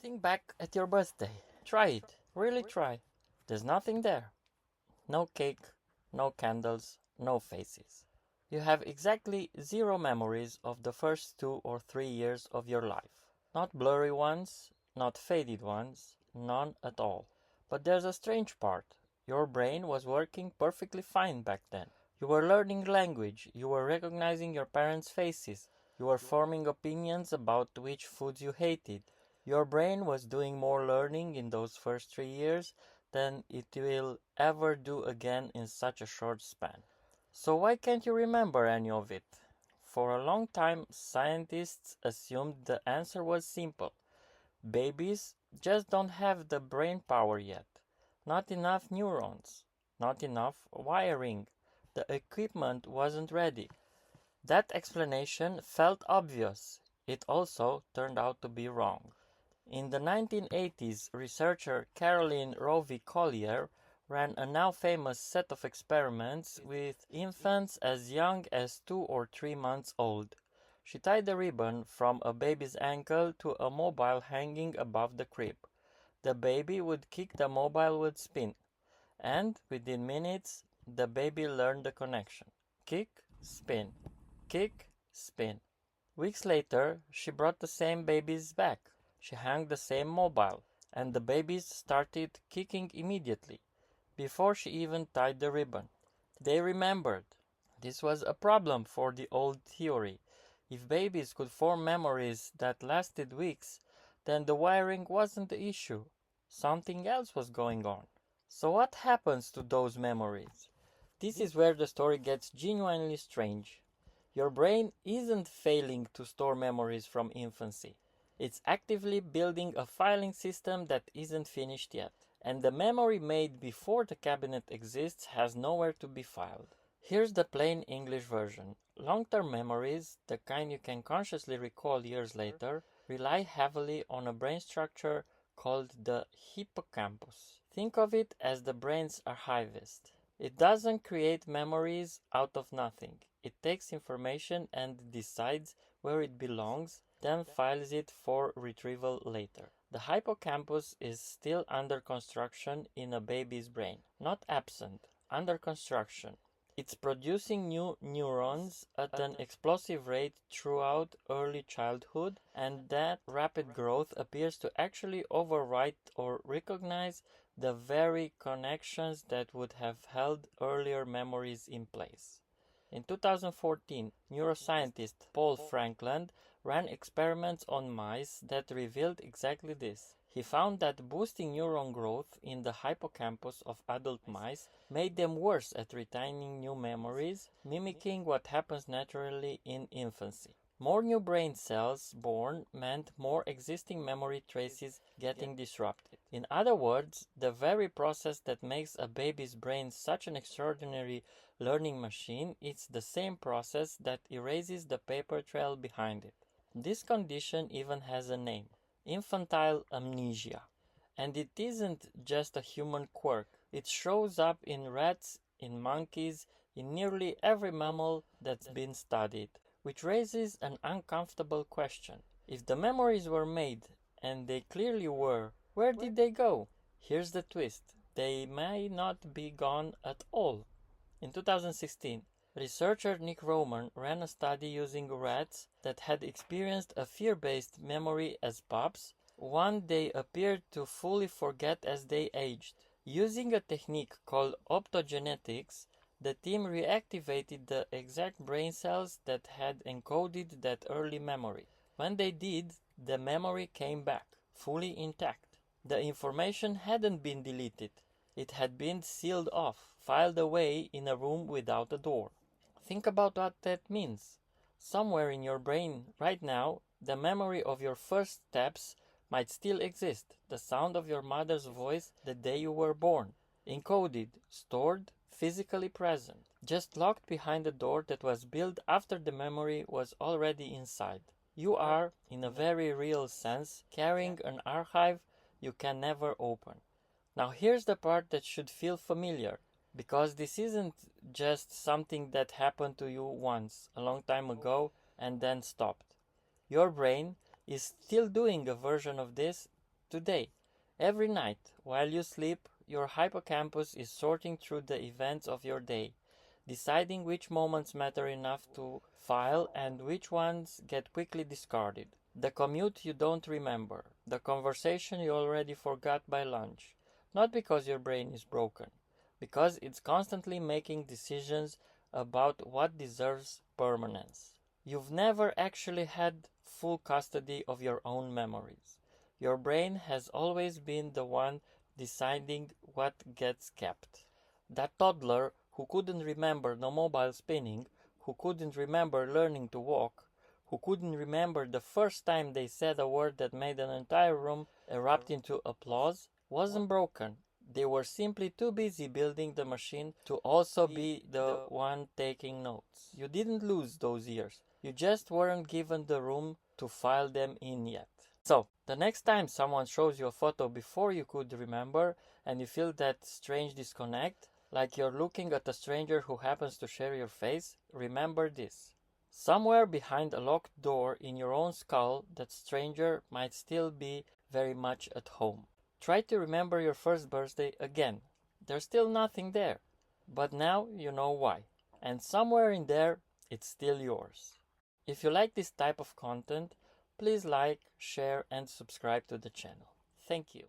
Think back at your birthday. Try it. Really try. There's nothing there. No cake, no candles, no faces. You have exactly zero memories of the first 2 or 3 years of your life. Not blurry ones, not faded ones, none at all. But there's a strange part. Your brain was working perfectly fine back then. You were learning language, you were recognizing your parents' faces, you were forming opinions about which foods you hated. Your brain was doing more learning in those first 3 years than it will ever do again in such a short span. So why can't you remember any of it? For a long time, scientists assumed the answer was simple. Babies just don't have the brain power yet. Not enough neurons. Not enough wiring. The equipment wasn't ready. That explanation felt obvious. It also turned out to be wrong. In the 1980s, researcher Caroline Rovi Collier ran a now famous set of experiments with infants as young as 2 or 3 months old. She tied a ribbon from a baby's ankle to a mobile hanging above the crib. The baby would kick, the mobile would spin, and within minutes, the baby learned the connection. Kick, spin, kick, spin. Weeks later, she brought the same babies back. She hung the same mobile, and the babies started kicking immediately, before she even tied the ribbon. They remembered. This was a problem for the old theory. If babies could form memories that lasted weeks, then the wiring wasn't the issue. Something else was going on. So what happens to those memories? This is where the story gets genuinely strange. Your brain isn't failing to store memories from infancy. It's actively building a filing system that isn't finished yet. And the memory made before the cabinet exists has nowhere to be filed. Here's the plain English version. Long-term memories, the kind you can consciously recall years later, rely heavily on a brain structure called the hippocampus. Think of it as the brain's archivist. It doesn't create memories out of nothing. It takes information and decides where it belongs, then files it for retrieval later. The hippocampus is still under construction in a baby's brain. Not absent, under construction. It's producing new neurons at an explosive rate throughout early childhood, and that rapid growth appears to actually overwrite or recognize the very connections that would have held earlier memories in place. In 2014, neuroscientist Paul Frankland ran experiments on mice that revealed exactly this. He found that boosting neuron growth in the hippocampus of adult mice made them worse at retaining new memories, mimicking what happens naturally in infancy. More new brain cells born meant more existing memory traces getting disrupted. In other words, the very process that makes a baby's brain such an extraordinary learning machine is the same process that erases the paper trail behind it. This condition even has a name: infantile amnesia. And it isn't just a human quirk. It shows up in rats, in monkeys, in nearly every mammal that's been studied, which raises an uncomfortable question. If the memories were made, and they clearly were, where did they go? Here's the twist: they may not be gone at all. In 2016, researcher Nick Roman ran a study using rats that had experienced a fear-based memory as pups, one they appeared to fully forget as they aged. Using a technique called optogenetics, the team reactivated the exact brain cells that had encoded that early memory. When they did, the memory came back, fully intact. The information hadn't been deleted. It had been sealed off, filed away in a room without a door. Think about what that means. Somewhere in your brain right now, the memory of your first steps might still exist. The sound of your mother's voice the day you were born. Encoded, stored, physically present. Just locked behind a door that was built after the memory was already inside. You are, in a very real sense, carrying an archive you can never open. Now here's the part that should feel familiar, because this isn't just something that happened to you once, a long time ago, and then stopped. Your brain is still doing a version of this today. Every night, while you sleep, your hippocampus is sorting through the events of your day, deciding which moments matter enough to file and which ones get quickly discarded. The commute you don't remember, the conversation you already forgot by lunch, not because your brain is broken, because it's constantly making decisions about what deserves permanence. You've never actually had full custody of your own memories. Your brain has always been the one deciding what gets kept. That toddler who couldn't remember the mobile spinning, who couldn't remember learning to walk, who couldn't remember the first time they said a word that made an entire room erupt into applause, wasn't broken. They were simply too busy building the machine to also be the one taking notes. You didn't lose those years. You just weren't given the room to file them in yet. So, the next time someone shows you a photo before you could remember and you feel that strange disconnect, like you're looking at a stranger who happens to share your face, remember this. Somewhere behind a locked door in your own skull, that stranger might still be very much at home. Try to remember your first birthday again. There's still nothing there. But now you know why. And somewhere in there, it's still yours. If you like this type of content, please like, share, and subscribe to the channel. Thank you.